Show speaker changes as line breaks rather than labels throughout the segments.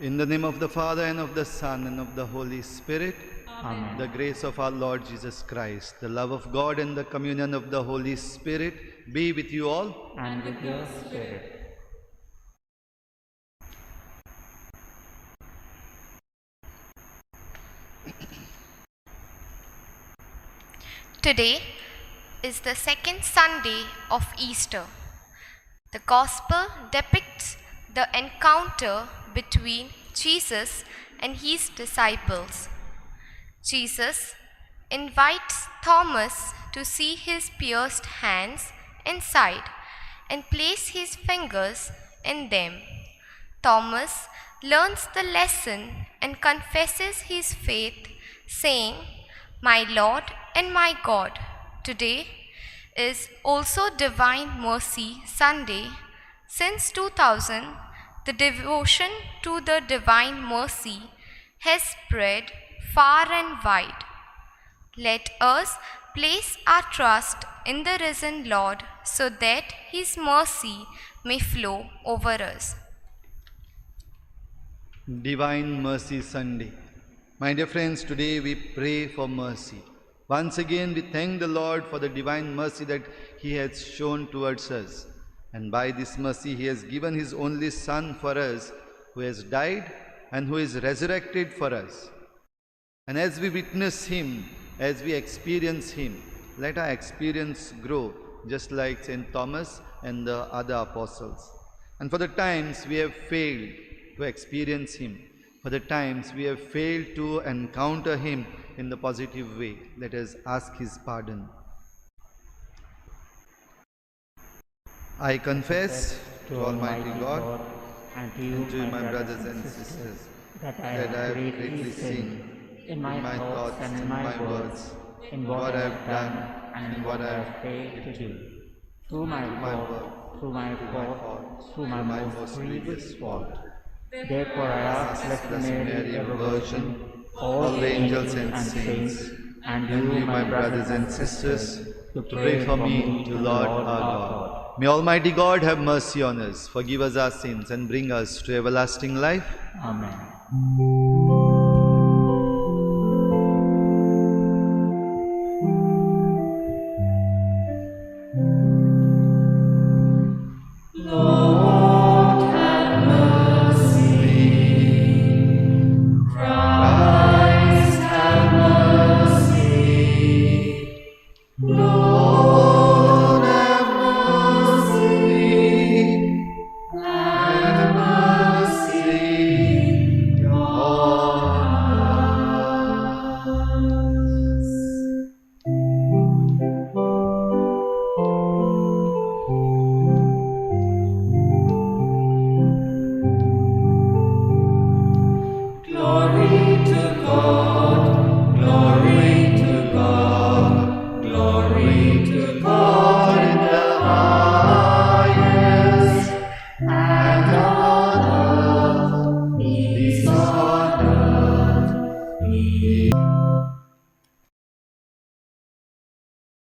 In the name of the Father, and of the Son, and of the Holy Spirit.
Amen.
The grace of our Lord Jesus Christ, the love of God, and the communion of the Holy Spirit be with you all.
And with your spirit.
Today is the second Sunday of Easter. The Gospel depicts the encounter between Jesus and his disciples. Jesus invites Thomas to see his pierced hands and side and place his fingers in them. Thomas learns the lesson and confesses his faith, saying, "My Lord and my God." Today is also Divine Mercy Sunday. Since 2000, the devotion to the Divine Mercy has spread far and wide. Let us place our trust in the risen Lord so that his mercy may flow over us.
Divine Mercy Sunday. My dear friends, today we pray for mercy. Once again, we thank the Lord for the divine mercy that he has shown towards us. And by this mercy, he has given his only Son for us, who has died and who is resurrected for us. And as we witness him, as we experience him, let our experience grow, just like St. Thomas and the other apostles. And for the times we have failed to experience him, for the times we have failed to encounter him in the positive way, let us ask his pardon. I confess to Almighty God
and to you,
my brothers and sisters,
that I
that I
have
have
greatly sinned in my thoughts and in my words, in what I have done and in what I have failed to do, through my fault, through my fault, through my most grievous fault. Therefore I ask Blessed Mary, ever Virgin, all the angels and saints, and you, my brothers and sisters, to pray for me to Lord our God.
May Almighty God have mercy on us, forgive us our sins, and bring us to everlasting life.
Amen.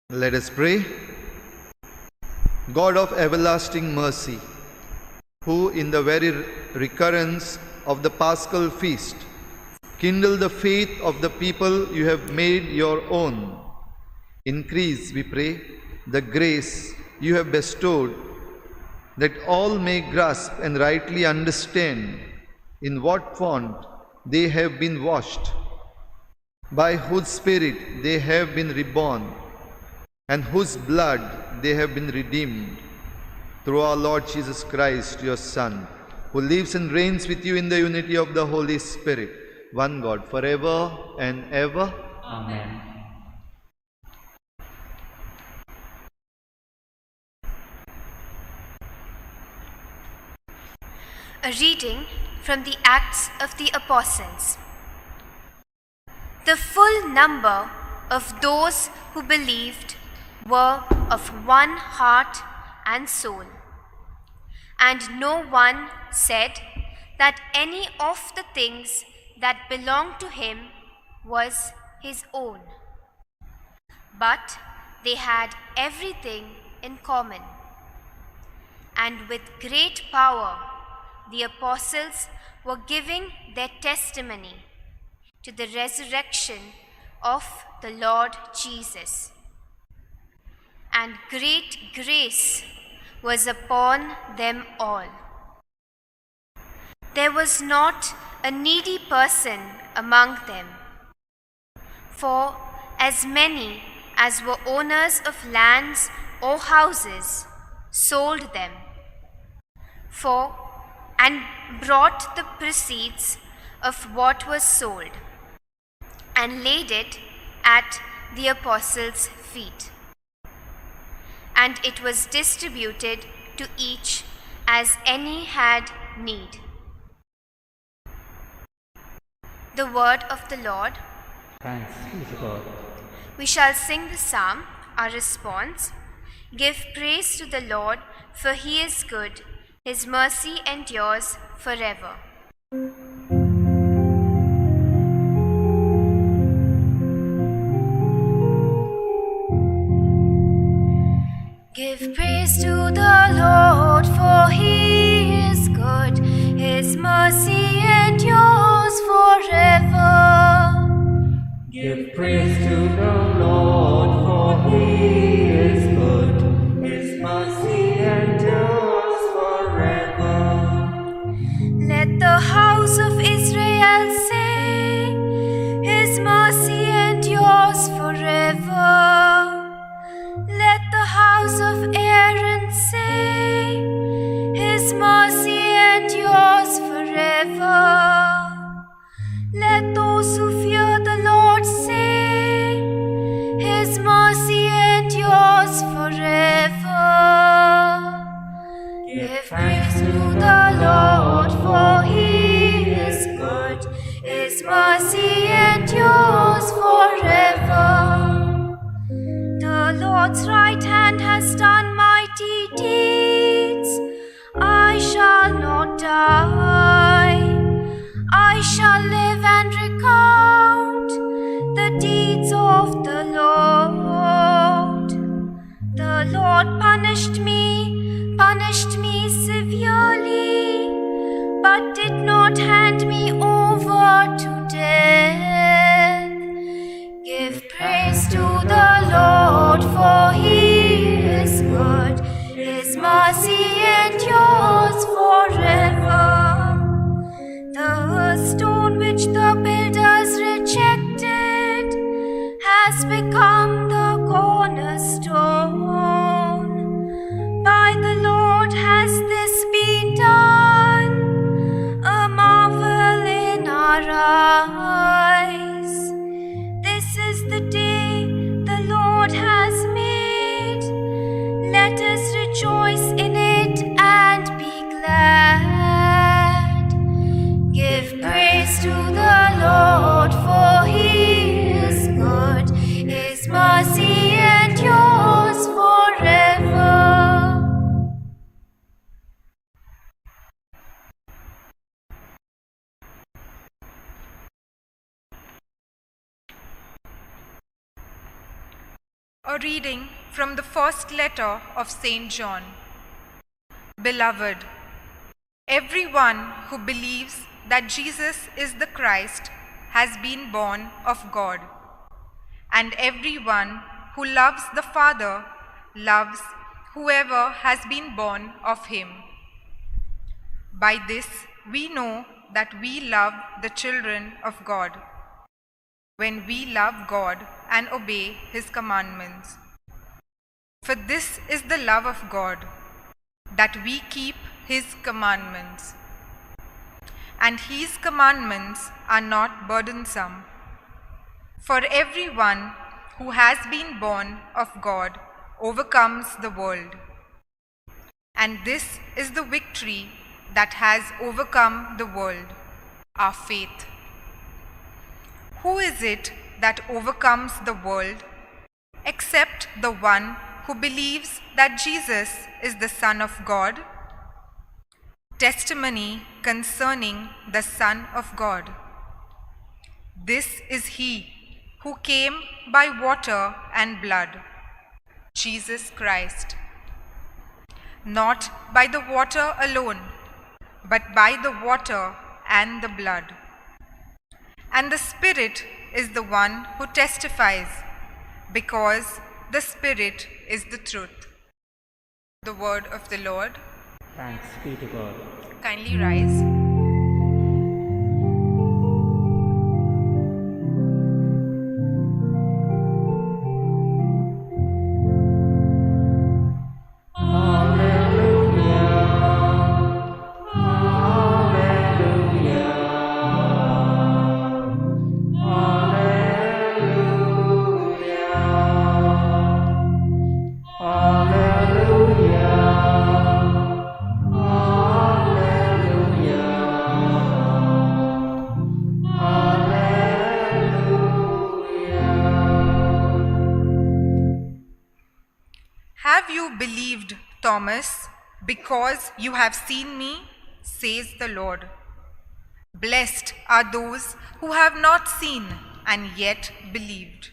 Let us pray. God of everlasting mercy, who in the very recurrence of the Paschal feast kindle the faith of the people you have made your own, increase, we pray, the grace you have bestowed, that all may grasp and rightly understand in what font they have been washed, by whose Spirit they have been reborn, and whose blood they have been redeemed, through our Lord Jesus Christ, your Son, who lives and reigns with you in the unity of the Holy Spirit, one God, forever and ever.
Amen.
A reading from the Acts of the Apostles. The full number of those who believed were of one heart and soul, and no one said that any of the things that belonged to him was his own, but they had everything in common. And with great power, the apostles were giving their testimony to the resurrection of the Lord Jesus. And great grace was upon them all. There was not a needy person among them, for as many as were owners of lands or houses sold them, and brought the proceeds of what was sold and laid it at the apostles' feet. And it was distributed to each as any had need. The word of the Lord.
Thanks be to God.
We shall sing the psalm, our response. Give praise to the Lord, for he is good. His mercy endures forever. Give praise to the Lord, for he is good. His mercy endures forever.
Give praise to the Lord, for he is good. His mercy endures forever.
Let the house of Israel say, his mercy endures forever. Let the house of Aaron say, his mercy endures forever. Let those who fear the Lord say, his mercy endures forever. Give praise to the Lord, for he is good. His mercy endures forever. The Lord's right hand has done mighty deeds. I shall not die. I shall live and recount the deeds of the Lord. The Lord punished me severely, but did not hand me over to death. Give praise to the Lord, for he is good. His mercy endures forever. The stone which the builders rejected has become the cornerstone. By the Lord has this been done, a marvel in our eyes. This is the day the Lord has made. Let us rejoice in it and be glad. Give praise to the Lord, for he is good. His mercy endures forever.
A reading from the first letter of St. John. Beloved, everyone who believes that Jesus is the Christ has been born of God, and everyone who loves the Father loves whoever has been born of him. By this we know that we love the children of God, when we love God and obey his commandments. For this is the love of God, that we keep his commandments. And his commandments are not burdensome. For everyone who has been born of God overcomes the world. And this is the victory that has overcome the world, our faith. Who is it that overcomes the world, except the one who believes that Jesus is the Son of God? Testimony concerning the Son of God. This is he who came by water and blood, Jesus Christ. Not by the water alone, but by the water and the blood. And the Spirit is the one who testifies, because the Spirit is the truth. The word of the Lord.
Thanks be to God.
Kindly rise. Have you believed, Thomas, because you have seen me, says the Lord. Blessed are those who have not seen and yet believed.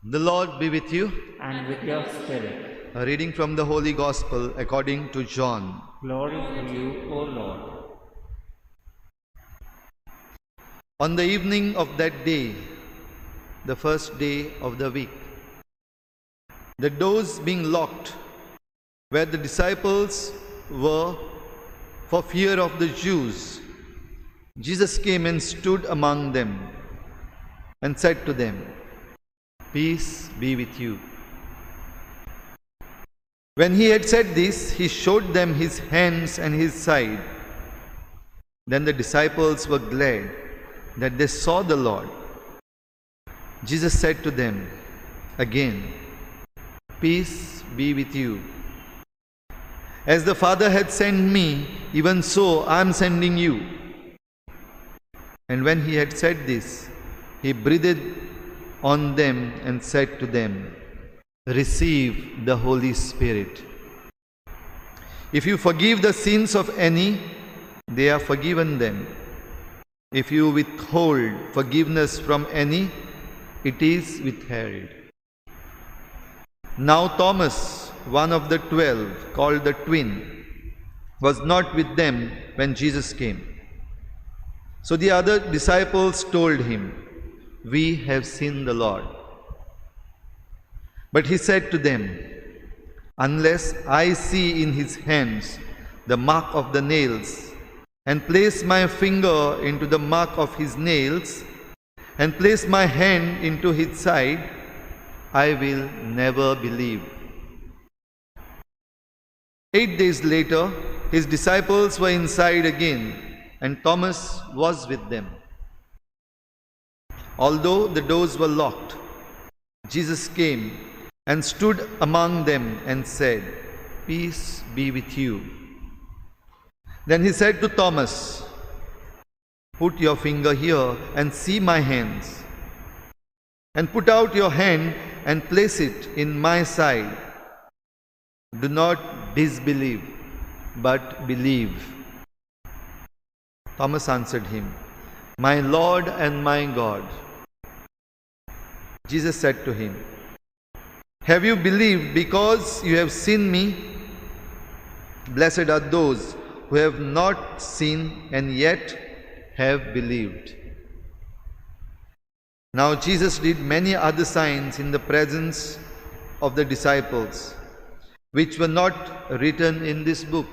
The Lord be with you.
And with your spirit.
A reading from the Holy Gospel according to John.
Glory to you, O Lord.
On the evening of that day, the first day of the week, the doors being locked where the disciples were for fear of the Jews, Jesus came and stood among them and said to them, "Peace be with you." When he had said this, he showed them his hands and his side. Then the disciples were glad that they saw the Lord. Jesus said to them again, "Peace be with you. As the Father had sent me, even so I am sending you." And when he had said this, he breathed on them and said to them, "Receive the Holy Spirit. If you forgive the sins of any, they are forgiven them. If you withhold forgiveness from any, it is withheld." Now Thomas, one of the 12, called the twin, was not with them when Jesus came. So the other disciples told him, "We have seen the Lord." But he said to them, "Unless I see in his hands the mark of the nails, and place my finger into the mark of his nails, and place my hand into his side, I will never believe." 8 days later, his disciples were inside again, and Thomas was with them. Although the doors were locked, Jesus came and stood among them and said, "Peace be with you." Then he said to Thomas, "Put your finger here and see my hands, and put out your hand and place it in my side. Do not disbelieve, but believe." Thomas answered him, "My Lord and my God." Jesus said to him, "Have you believed because you have seen me? Blessed are those who have not seen and yet have believed." Now Jesus did many other signs in the presence of the disciples, which were not written in this book.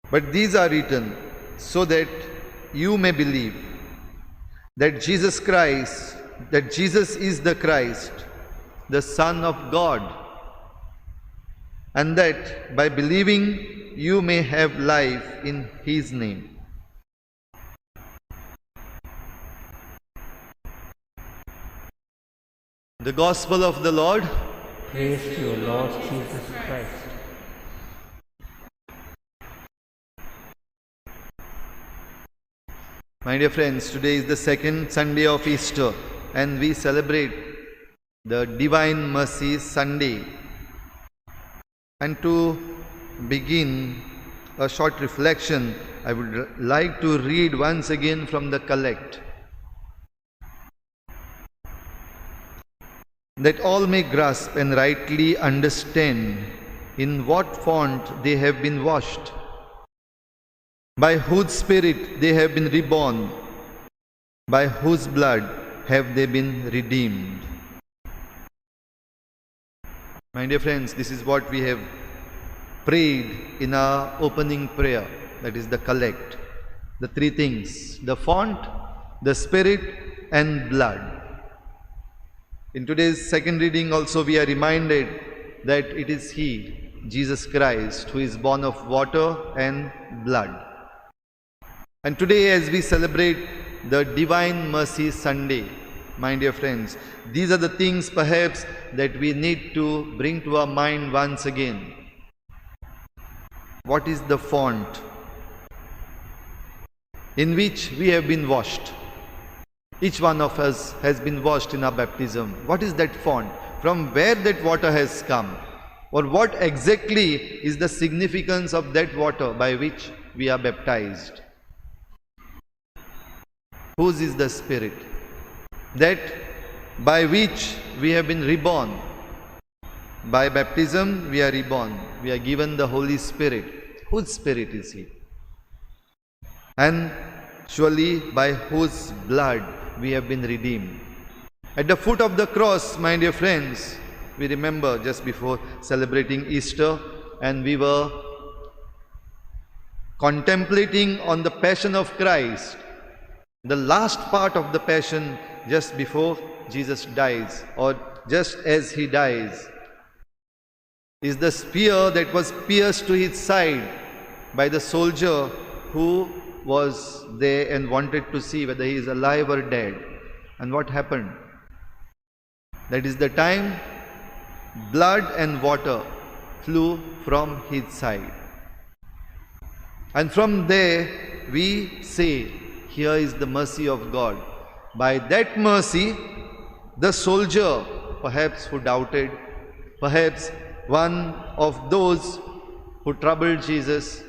But these are written so that you may believe that Jesus is the Christ, the Son of God, and that by believing you may have life in his name. The Gospel of the Lord.
Praise to you, Lord Jesus Christ.
My dear friends, today is the second Sunday of Easter, and we celebrate the Divine Mercy Sunday. And to begin a short reflection, I would like to read once again from the collect. That all may grasp and rightly understand in what font they have been washed, by whose Spirit they have been reborn, by whose blood have they been redeemed. My dear friends, this is what we have prayed in our opening prayer, that is the collect. The three things, the font, the Spirit and blood. In today's second reading also we are reminded that it is He, Jesus Christ, who is born of water and blood. And today as we celebrate the Divine Mercy Sunday, my dear friends, these are the things perhaps that we need to bring to our mind once again. What is the font in which we have been washed? Each one of us has been washed in our baptism. What is that font? From where that water has come? Or what exactly is the significance of that water by which we are baptized? Whose is the Spirit? That by which we have been reborn. By baptism we are reborn. We are given the Holy Spirit. Whose Spirit is He? And surely by whose blood we have been redeemed. At the foot of the cross, my dear friends, we remember just before celebrating Easter, and we were contemplating on the passion of Christ. The last part of the passion just before Jesus dies, or just as He dies, is the spear that was pierced to His side by the soldier who was there and wanted to see whether he is alive or dead. And what happened? That is the time blood and water flew from His side. And from there we say, here is the mercy of God. By that mercy, the soldier, perhaps who doubted, perhaps one of those who troubled Jesus,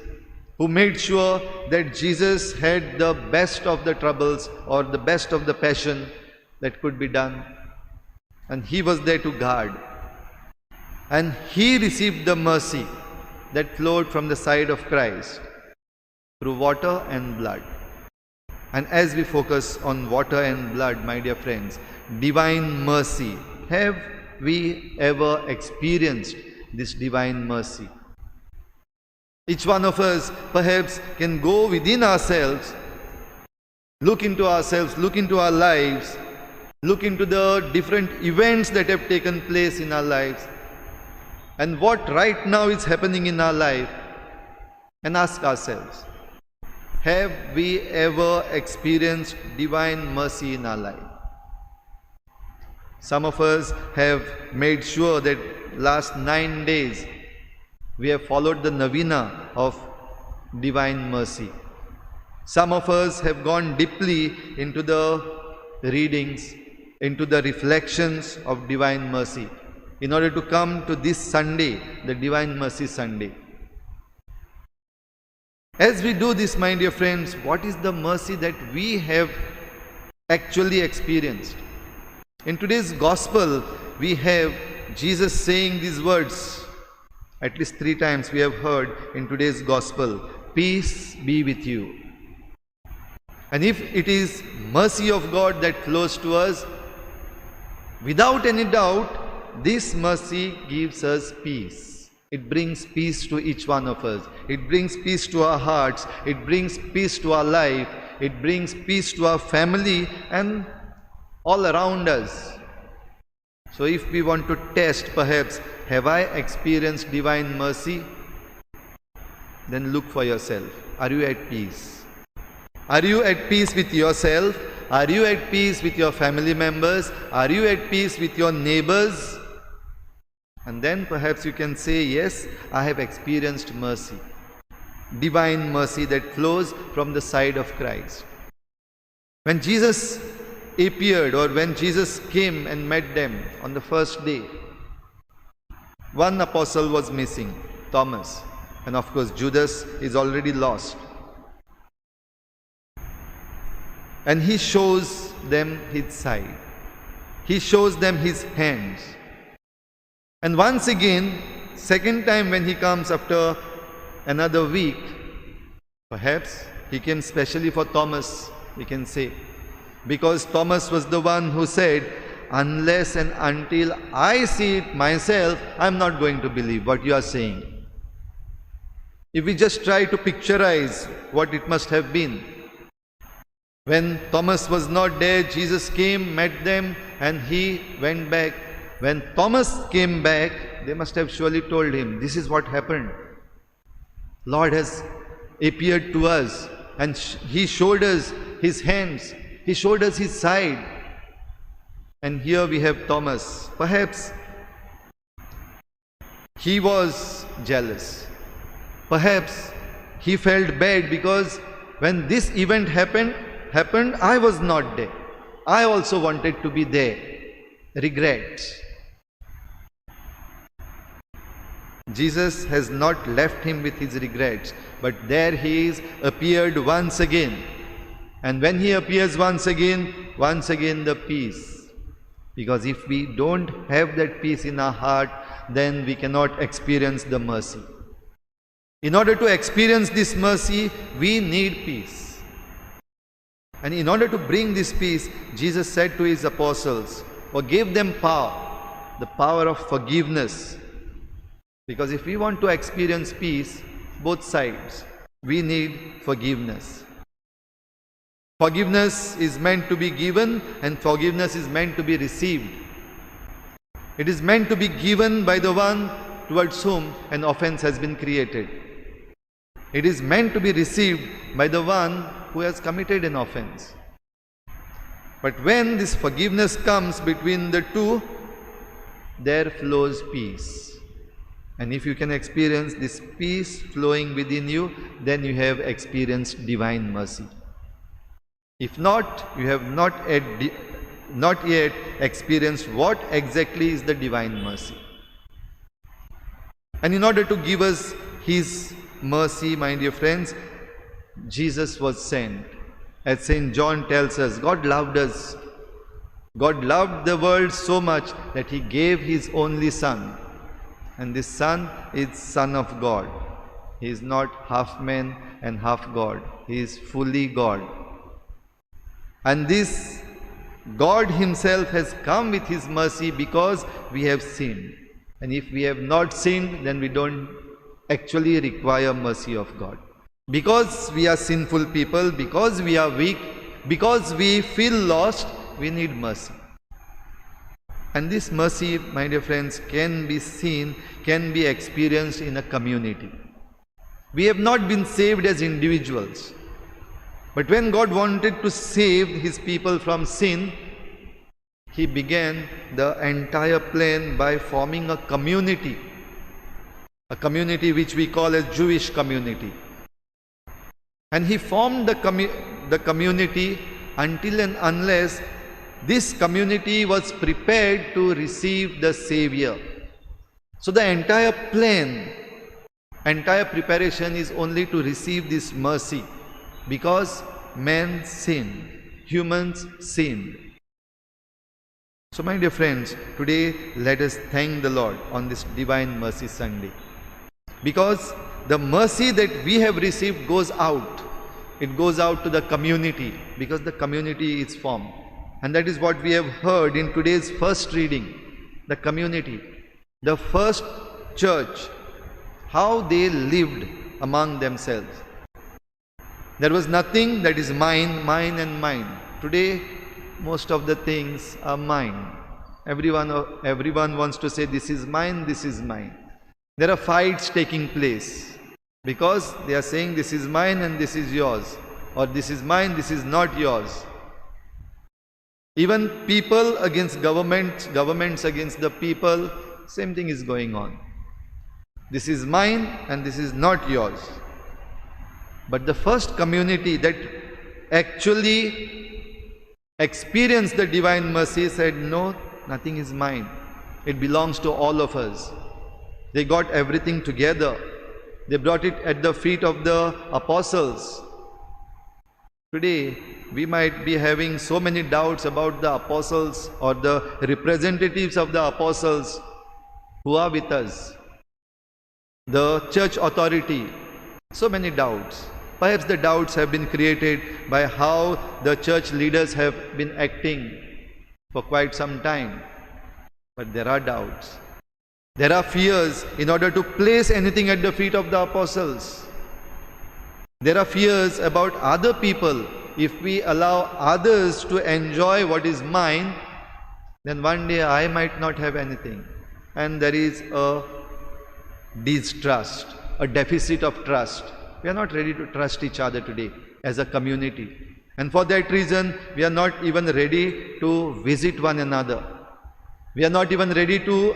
who made sure that Jesus had the best of the troubles or the best of the passion that could be done. And He was there to guard. And He received the mercy that flowed from the side of Christ through water and blood. And as we focus on water and blood, my dear friends, divine mercy, have we ever experienced this divine mercy? Each one of us perhaps can go within ourselves, look into our lives, look into the different events that have taken place in our lives, and what right now is happening in our life, and ask ourselves, have we ever experienced divine mercy in our life? Some of us have made sure that last 9 days we have followed the novena of divine mercy. Some of us have gone deeply into the readings, into the reflections of divine mercy, in order to come to this Sunday, the Divine Mercy Sunday. As we do this, my dear friends, what is the mercy that we have actually experienced? In today's Gospel, we have Jesus saying these words. At least 3 times we have heard in today's Gospel, peace be with you. And if it is mercy of God that flows to us, without any doubt, this mercy gives us peace. It brings peace to each one of us. It brings peace to our hearts. It brings peace to our life. It brings peace to our family and all around us. So if we want to test, perhaps, have I experienced divine mercy? Then look for yourself. Are you at peace? Are you at peace with yourself? Are you at peace with your family members? Are you at peace with your neighbors? And then perhaps you can say, yes, I have experienced mercy. Divine mercy that flows from the side of Christ. When Jesus appeared, or when Jesus came and met them on the first day, one apostle was missing, Thomas. And of course, Judas is already lost. And he shows them his side. He shows them his hands. And once again, second time when he comes after another week, perhaps he came specially for Thomas, we can say. Because Thomas was the one who said, unless and until I see it myself, I'm not going to believe what you are saying. If we just try to picturize what it must have been. When Thomas was not there, Jesus came, met them, and he went back. When Thomas came back, they must have surely told him, this is what happened. Lord has appeared to us, and he showed us his hands. He showed us his side. And here we have Thomas. Perhaps he was jealous. Perhaps he felt bad because when this event happened, I was not there. I also wanted to be there. Regret. Jesus has not left him with his regrets, but there he is, appeared once again. And when he appears once again the peace. Because if we don't have that peace in our heart, then we cannot experience the mercy. In order to experience this mercy, we need peace. And in order to bring this peace, Jesus said to his apostles, or gave them power, the power of forgiveness. Because if we want to experience peace, both sides, we need forgiveness. Forgiveness is meant to be given and forgiveness is meant to be received. It is meant to be given by the one towards whom an offense has been created. It is meant to be received by the one who has committed an offense. But when this forgiveness comes between the two, there flows peace. And if you can experience this peace flowing within you, then you have experienced divine mercy. If not, you have not yet experienced what exactly is the divine mercy. And in order to give us his mercy, my dear friends, Jesus was sent. As St. John tells us, God loved us. God loved the world so much that he gave his only Son. And this Son is Son of God. He is not half man and half God. He is fully God. And this God himself has come with his mercy because we have sinned. And if we have not sinned, then we don't actually require mercy of God. Because we are sinful people, because we are weak, because we feel lost, we need mercy. And this mercy, my dear friends, can be seen, can be experienced in a community. We have not been saved as individuals. But when God wanted to save his people from sin, he began the entire plan by forming a community which we call as Jewish community. And he formed the community until and unless this community was prepared to receive the Savior. So the entire plan, entire preparation is only to receive this mercy. Because man sinned, humans sinned. So my dear friends, today let us thank the Lord on this Divine Mercy Sunday. Because the mercy that we have received goes out. It goes out to the community because the community is formed. And that is what we have heard in today's first reading. The community, the first church, how they lived among themselves. There was nothing that is mine, mine and mine. Today, most of the things are mine. Everyone wants to say, this is mine, this is mine. There are fights taking place because they are saying, this is mine and this is yours. Or this is mine, this is not yours. Even people against governments, governments against the people, same thing is going on. This is mine and this is not yours. But the first community that actually experienced the divine mercy said, no, nothing is mine. It belongs to all of us. They got everything together. They brought it at the feet of the apostles. Today, we might be having so many doubts about the apostles or the representatives of the apostles who are with us. The church authority, so many doubts. Perhaps the doubts have been created by how the church leaders have been acting for quite some time. But there are doubts. There are fears in order to place anything at the feet of the apostles. There are fears about other people. If we allow others to enjoy what is mine, then one day I might not have anything. And there is a distrust, a deficit of trust. We are not ready to trust each other today as a community. And for that reason, we are not even ready to visit one another. We are not even ready to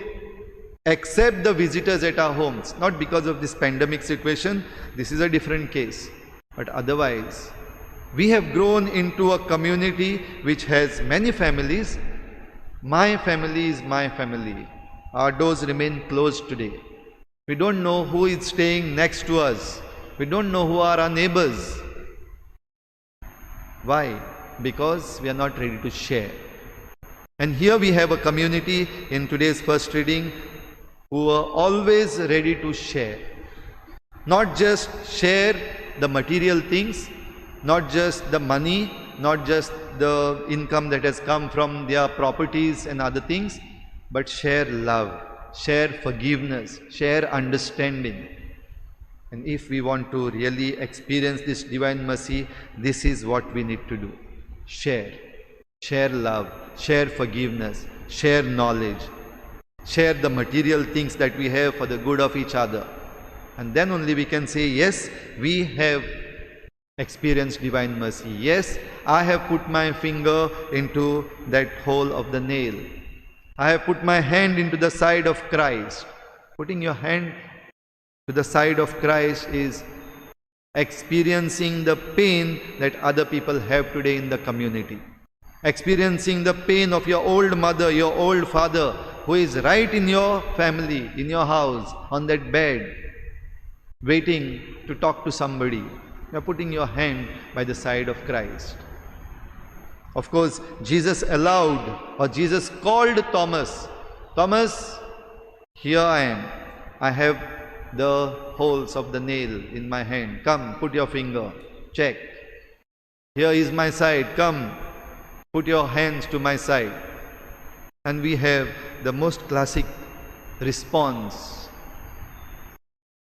accept the visitors at our homes. Not because of this pandemic situation, this is a different case. But otherwise, we have grown into a community which has many families. My family is my family. Our doors remain closed today. We don't know who is staying next to us. We don't know who are our neighbors. Why? Because we are not ready to share. And here we have a community in today's first reading who are always ready to share. Not just share the material things, not just the money, not just the income that has come from their properties and other things, but share love, share forgiveness, share understanding. And if we want to really experience this divine mercy, this is what we need to do. Share. Share love, share forgiveness, share knowledge, share the material things that we have for the good of each other. And then only we can say, yes, we have experienced divine mercy. Yes, I have put my finger into that hole of the nail. I have put my hand into the side of Christ. Putting your hand to the side of Christ is experiencing the pain that other people have today in the community. Experiencing the pain of your old mother, your old father, who is right in your family, in your house, on that bed, waiting to talk to somebody. You are putting your hand by the side of Christ. Of course, Jesus allowed, or Jesus called Thomas. Thomas, here I am. I have the holes of the nail in my hand. Come, put your finger. Check. Here is my side. Come, put your hands to my side. And we have the most classic response.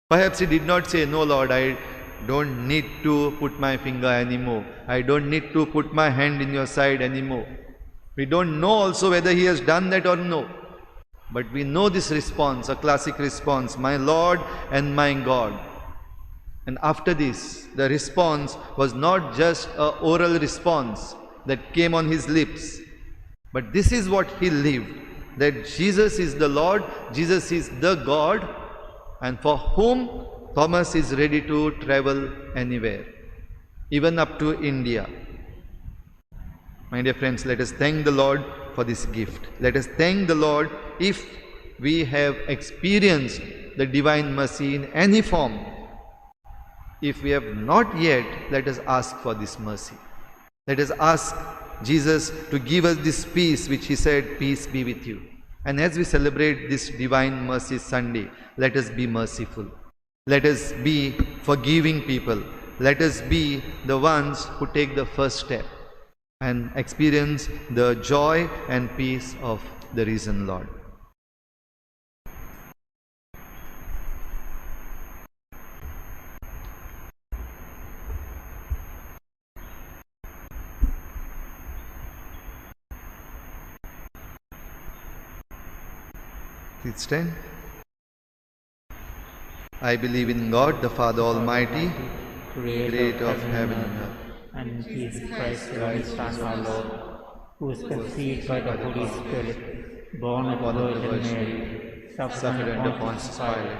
Perhaps he did not say, no Lord, I don't need to put my finger anymore. I don't need to put my hand in your side anymore. We don't know also whether he has done that or no. But we know this response, a classic response, my Lord and my God. And after this, the response was not just an oral response that came on his lips, but this is what he lived, that Jesus is the Lord, Jesus is the God, and for whom Thomas is ready to travel anywhere, even up to India. My dear friends, let us thank the Lord for this gift. Let us thank the Lord if we have experienced the divine mercy in any form. If we have not yet, let us ask for this mercy. Let us ask Jesus to give us this peace which he said, peace be with you. And as we celebrate this Divine Mercy Sunday, let us be merciful. Let us be forgiving people. Let us be the ones who take the first step and experience the joy and peace of the risen Lord. Please stand. I believe in God, the Father Almighty, creator of heaven and earth,
and Jesus Christ, your only Son, our Lord, who was conceived by the Holy Spirit, born of the Virgin Mary, suffered under Pontius Pilate,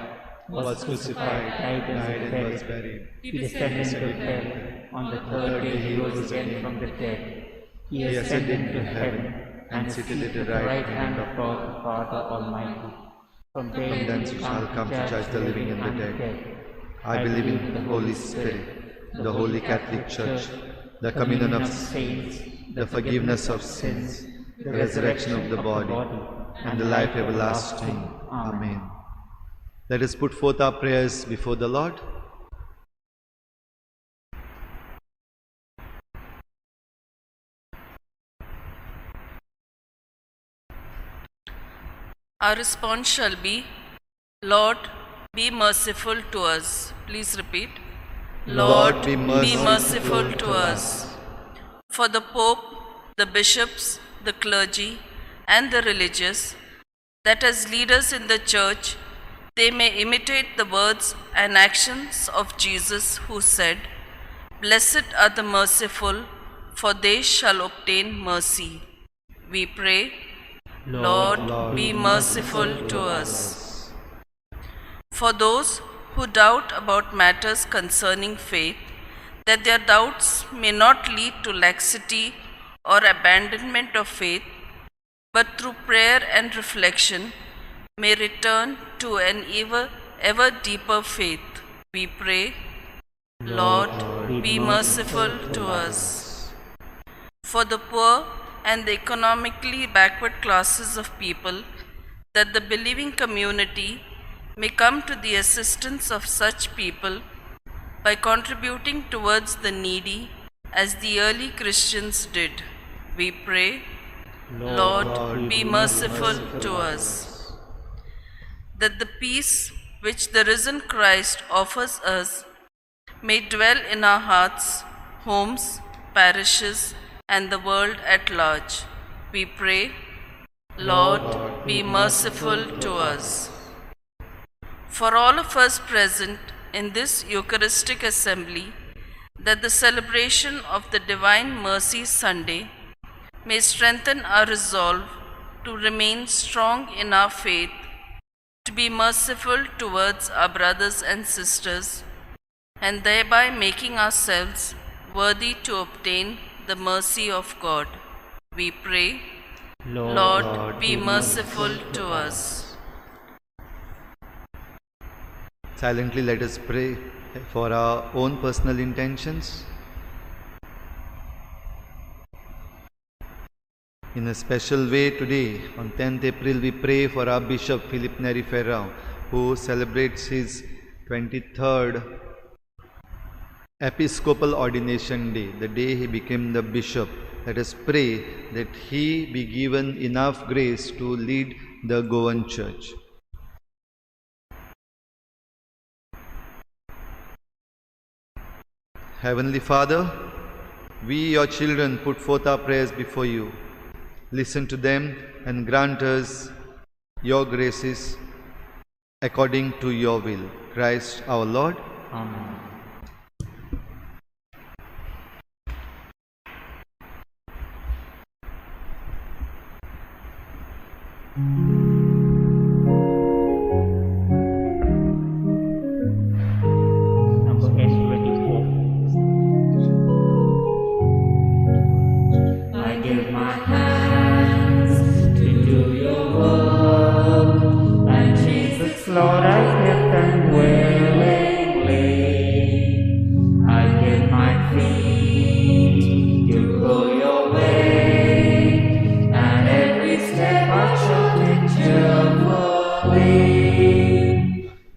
was crucified, died and was buried. He descended into hell. On the third day he rose again from the dead. He ascended into heaven and seated at the right hand of God the Father Almighty. From thence he shall come to judge the living and the dead.
I believe in the Holy Spirit, the Holy Catholic Church, the communion of saints, the forgiveness of sins, the resurrection of the body, and the life everlasting. Amen. Let us put forth our prayers before the Lord.
Our response shall be, Lord, be merciful to us. Please repeat.
Lord, be
merciful to us. For the Pope, the bishops, the clergy, and the religious, that as leaders in the Church, they may imitate the words and actions of Jesus, who said, Blessed are the merciful, for they shall obtain mercy. We pray, Lord, be merciful to us. For those who doubt about matters concerning faith, that their doubts may not lead to laxity or abandonment of faith, but through prayer and reflection may return to an ever deeper faith. We pray, Lord, be merciful to us. For the poor and the economically backward classes of people, that the believing community may come to the assistance of such people by contributing towards the needy as the early Christians did. We pray, Lord, be merciful to us. That the peace which the risen Christ offers us may dwell in our hearts, homes, parishes, and the world at large. We pray, Lord, be merciful to us. For all of us present in this Eucharistic assembly, that the celebration of the Divine Mercy Sunday may strengthen our resolve to remain strong in our faith, to be merciful towards our brothers and sisters, and thereby making ourselves worthy to obtain the mercy of God. We pray, Lord, be merciful to us.
Silently let us pray for our own personal intentions. In a special way today, on 10th April, we pray for our Bishop Philip Neri Ferrao, who celebrates his 23rd Episcopal Ordination Day, the day he became the Bishop. Let us pray that he be given enough grace to lead the Goan Church. Heavenly Father, we, your children, put forth our prayers before you. Listen to them and grant us your graces according to your will. Christ our Lord.
Amen. Number 824. I give my hands to do your work, and Jesus, Lord, I give them willingly. I give my feet to go your way, and every step I shall take cheerfully.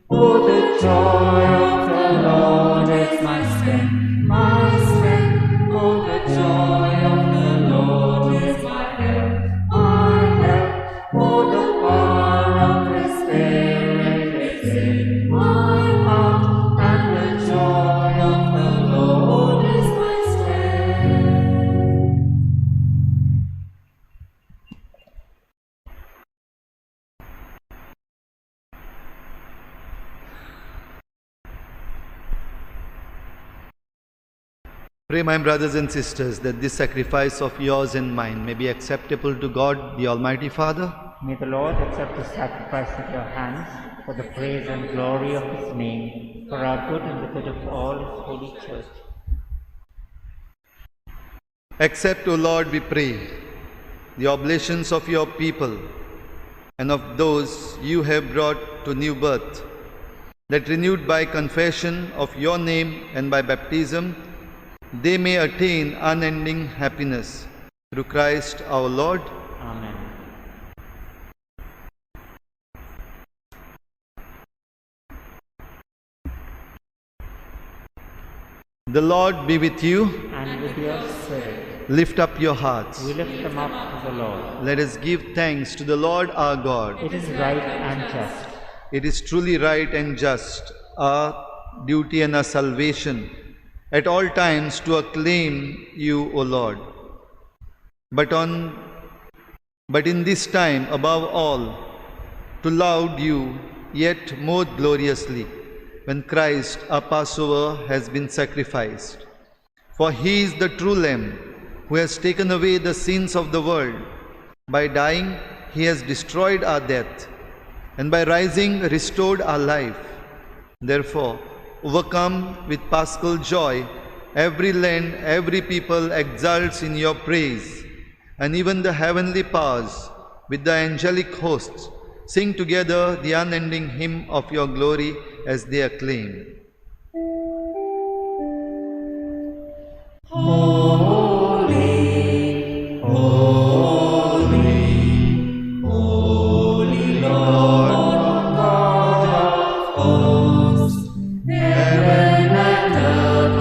For the joy of the Lord is my strength, my strength. For the joy of the Lord is my help, my help. For the power of His Spirit is in my heart, and the joy of the Lord is my strength.
Pray, my brothers and sisters, that this sacrifice of yours and mine may be acceptable to God, the Almighty Father.
May the Lord accept the sacrifice at your hands for the praise and glory of His name, for our good and the good of all His holy church.
Accept, O Lord, we pray, the oblations of your people and of those you have brought to new birth, that renewed by confession of your name and by baptism, they may attain unending happiness. Through Christ our Lord.
Amen.
The Lord be with you.
And with your spirit,
Lift up your hearts.
we lift them up to the Lord.
Let us give thanks to the Lord our God.
It is right and just.
It is truly right and just, our duty and our salvation, at all times to acclaim you, O Lord. But in this time, above all, to laud you yet more gloriously, when Christ, our Passover, has been sacrificed. For he is the true Lamb, who has taken away the sins of the world. By dying, he has destroyed our death, and by rising, restored our life. Therefore, overcome with paschal joy, every land, every people exults in your praise, and even the heavenly powers, with the angelic hosts, sing together the unending hymn of your glory as they acclaim.
Holy, holy, holy Lord God of hosts, heaven and earth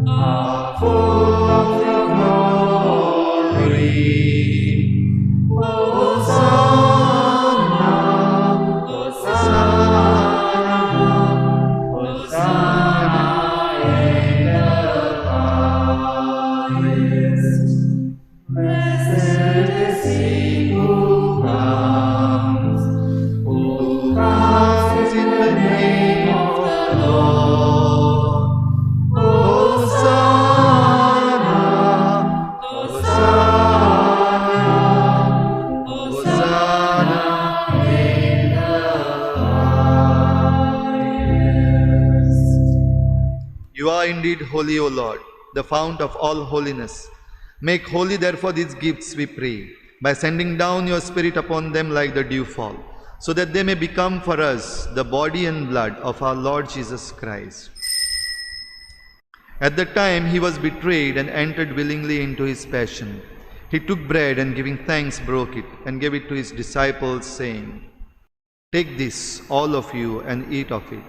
are full of your glory. Hosanna, Hosanna, Hosanna in the highest. Blessed is he who comes in the name of the Lord. Hosanna, Hosanna, Hosanna in the highest.
You are indeed holy, O Lord, the fount of all holiness. Make holy therefore these gifts, we pray, by sending down your Spirit upon them like the dewfall, so that they may become for us the body and blood of our Lord Jesus Christ. At the time he was betrayed and entered willingly into his passion, he took bread and giving thanks broke it and gave it to his disciples, saying, "Take this, all of you, and eat of it.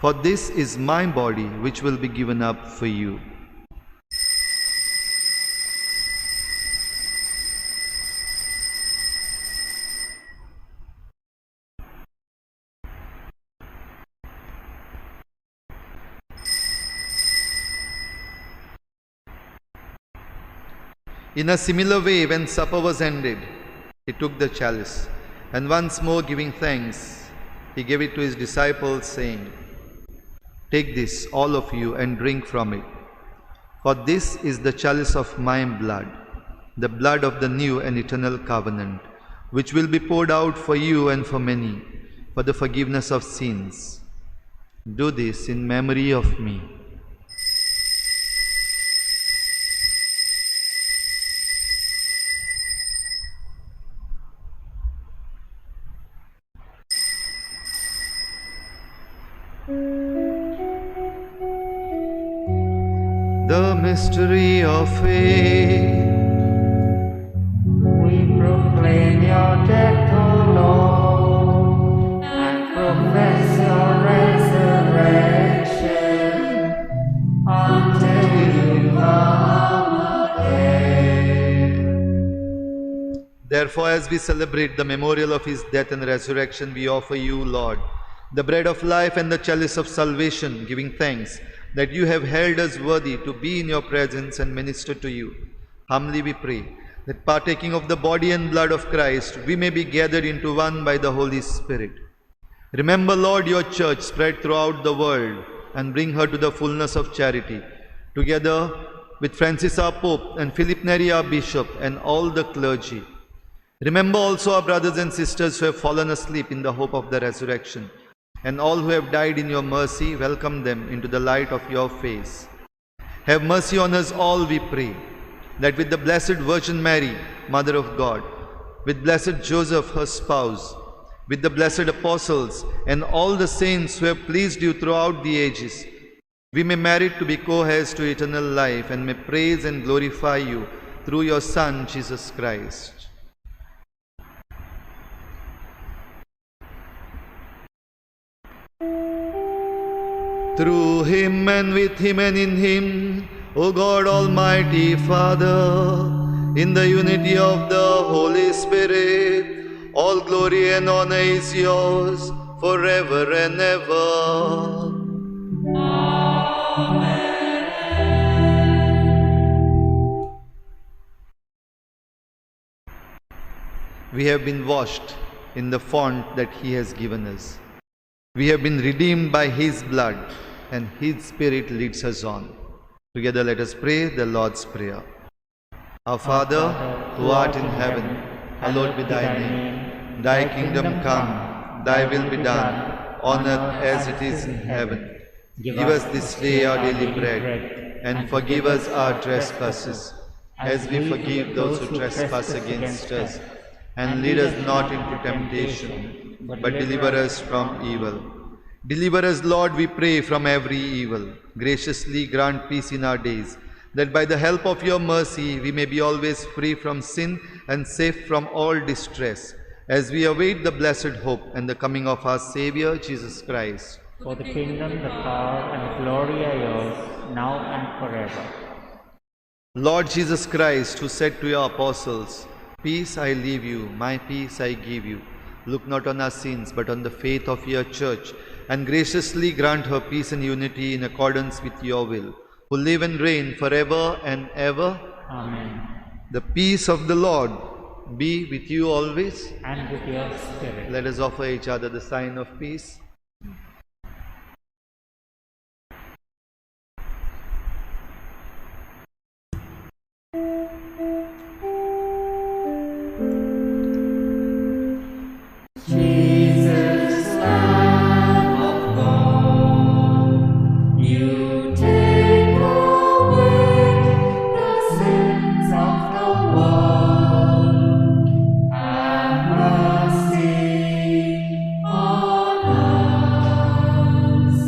For this is my body, which will be given up for you." In a similar way, when supper was ended, he took the chalice, and once more giving thanks, he gave it to his disciples, saying, "Take this, all of you, and drink from it. For this is the chalice of my blood, the blood of the new and eternal covenant, which will be poured out for you and for many, for the forgiveness of sins. Do this in memory of me." The mystery of faith.
We proclaim your death, O Lord, and profess your resurrection until you come again.
Therefore, as we celebrate the memorial of his death and resurrection, we offer you, Lord, the bread of life and the chalice of salvation, giving thanks that you have held us worthy to be in your presence and minister to you. Humbly we pray that partaking of the body and blood of Christ, we may be gathered into one by the Holy Spirit. Remember, Lord, your church spread throughout the world and bring her to the fullness of charity, together with Francis our Pope and Philip Neri our Bishop and all the clergy. Remember also our brothers and sisters who have fallen asleep in the hope of the resurrection, and all who have died in your mercy, welcome them into the light of your face. Have mercy on us all, we pray, that with the Blessed Virgin Mary, Mother of God, with blessed Joseph, her spouse, with the blessed apostles and all the saints who have pleased you throughout the ages, we may merit to be co-heirs to eternal life and may praise and glorify you through your Son, Jesus Christ. Through him and with him and in him, O God Almighty Father, in the unity of the Holy Spirit, all glory and honor is yours forever and ever. We have been washed in the font that he has given us. We have been redeemed by his blood, and his Spirit leads us on. Together let us pray the Lord's Prayer. Our Father, who art in heaven, hallowed be thy name. Thy kingdom come, thy will be done, on earth as it is in heaven. Give us this day our daily bread, and forgive us our trespasses, as we forgive those who trespass against us. And lead us not into temptation, but deliver us from evil. Deliver us, Lord, we pray, from every evil. Graciously grant peace in our days, that by the help of your mercy we may be always free from sin and safe from all distress, as we await the blessed hope and the coming of our Saviour, Jesus Christ.
For the kingdom, the power, and the glory are yours, now and forever.
Lord Jesus Christ, who said to your apostles, "Peace I leave you, my peace I give you," look not on our sins, but on the faith of your church, and graciously grant her peace and unity in accordance with your will, who live and reign forever and ever.
Amen.
The peace of the Lord be with you always.
And with your spirit.
Let us offer each other the sign of peace.
Jesus, Lamb of God, you take away the sins of the world. Have mercy on us.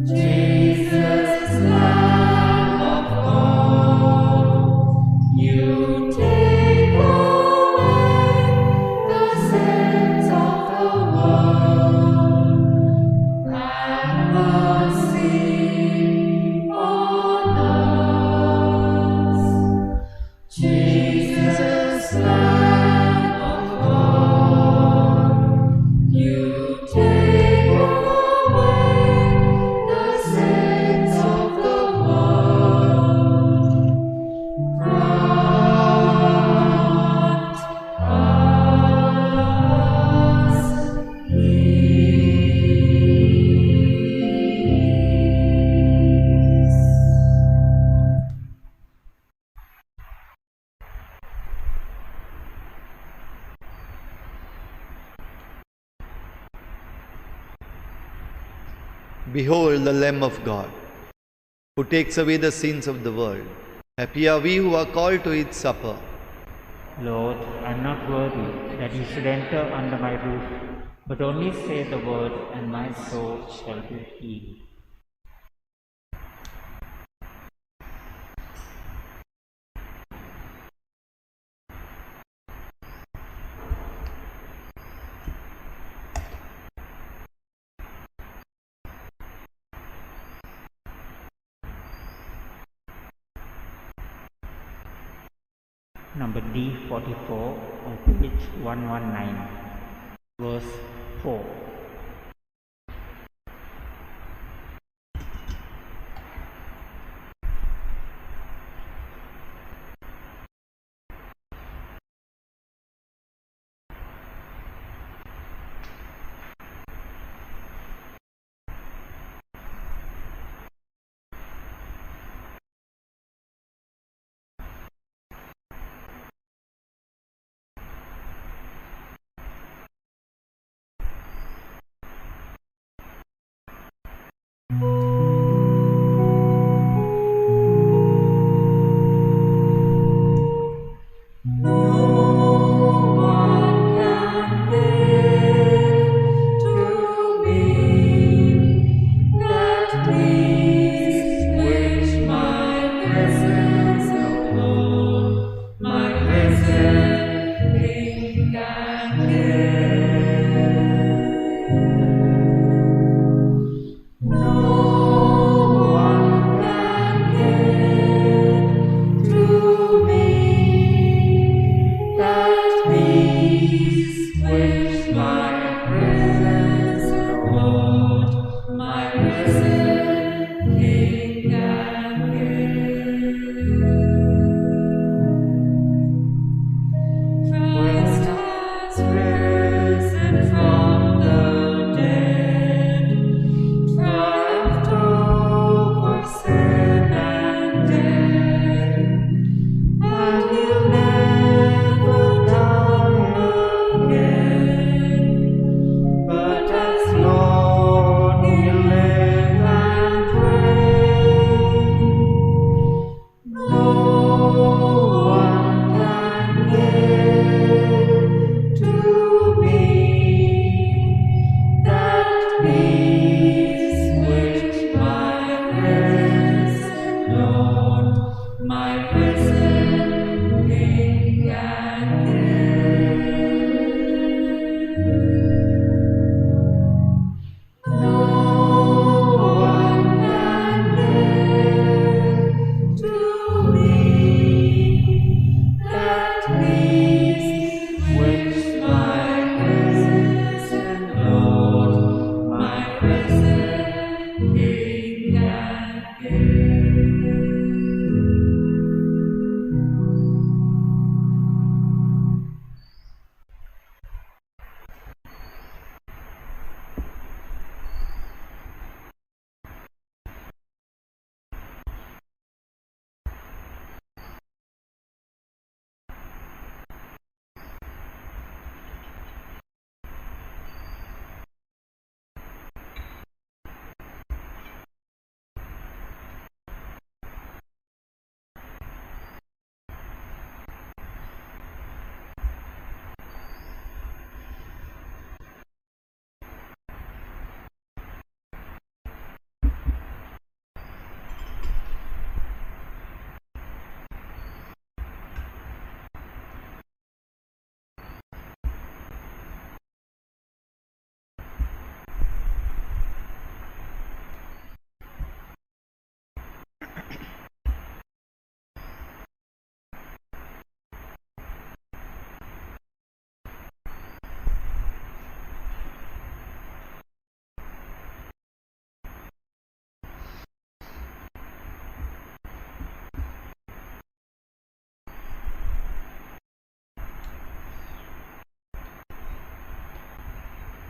Jesus, Lamb of God, you take away the sins of the world. Have mercy on us. Jesus, Lamb of God, you take away the sins of the world. Grant us peace.
Behold the Lamb of God, who takes away the sins of the world. Happy are we who are called to eat supper.
Lord, I am not worthy that you should enter under my roof, but only say the word, and my soul shall be healed. Number D44 on page 119, verse 4.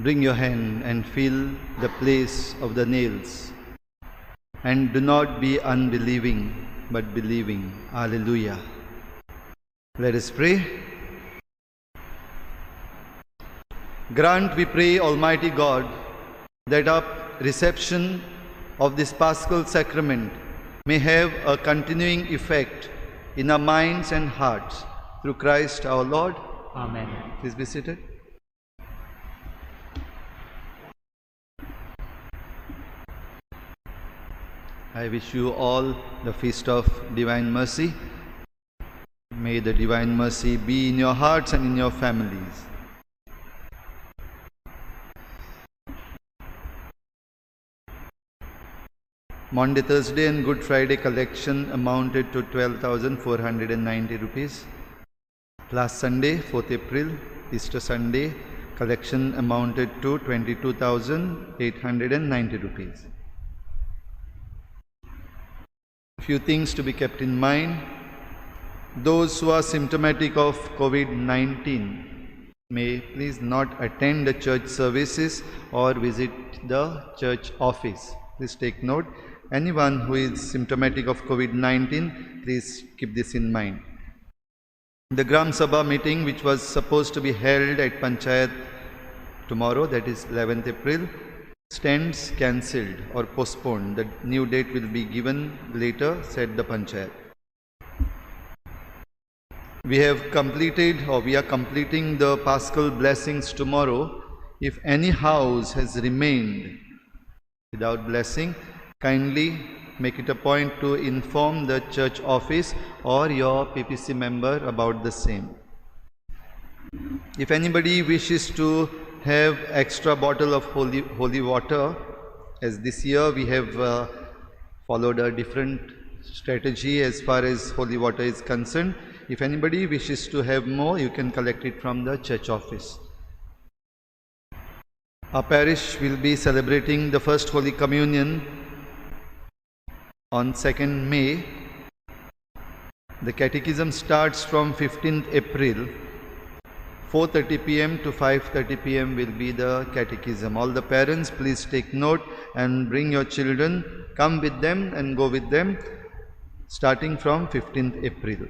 Bring your hand and feel the place of the nails. And do not be unbelieving, but believing. Alleluia. Let us pray. Grant, we pray, Almighty God, that our reception of this Paschal Sacrament may have a continuing effect in our minds and hearts through Christ our Lord.
Amen.
Please be seated. I wish you all the feast of Divine Mercy. May the Divine Mercy be in your hearts and in your families. Monday, Thursday and Good Friday collection amounted to 12,490 rupees. Last Sunday, 4th April, Easter Sunday, collection amounted to 22,890 rupees. Few things to be kept in mind. Those who are symptomatic of COVID-19 may please not attend the church services or visit the church office. Please take note. Anyone who is symptomatic of COVID-19, please keep this in mind. The Gram Sabha meeting, which was supposed to be held at Panchayat tomorrow, that is 11th April, stands cancelled or postponed. The new date will be given later, said the Panchayat. We have completed, or we are completing, the Paschal blessings tomorrow. If any house has remained without blessing, kindly make it a point to inform the church office or your PPC member about the same. If anybody wishes to have extra bottle of holy water, as this year we have followed a different strategy as far as holy water is concerned. If anybody wishes to have more, you can collect it from the church office. Our parish will be celebrating the first Holy Communion on 2nd May. The catechism starts from 15th April. 4:30 p.m. to 5:30 p.m. will be the catechism. All the parents, please take note and bring your children. Come with them and go with them starting from 15th April.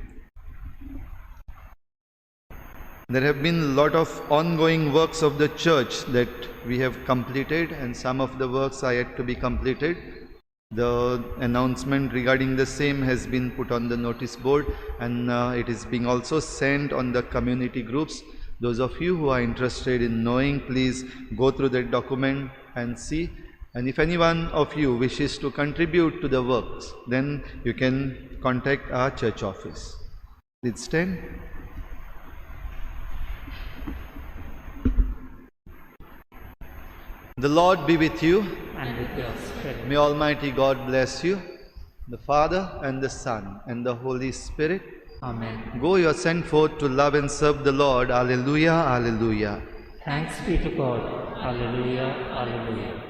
There have been a lot of ongoing works of the church that we have completed, and some of the works are yet to be completed. The announcement regarding the same has been put on the notice board, and it is being also sent on the community groups. Those of you who are interested in knowing, please go through that document and see. And if any one of you wishes to contribute to the works, then you can contact our church office. Please stand. The Lord be with you.
And with your spirit.
May Almighty God bless you, the Father and the Son and the Holy Spirit.
Amen.
Go, you are sent forth to love and serve the Lord. Alleluia, alleluia.
Thanks be to God. Alleluia, alleluia.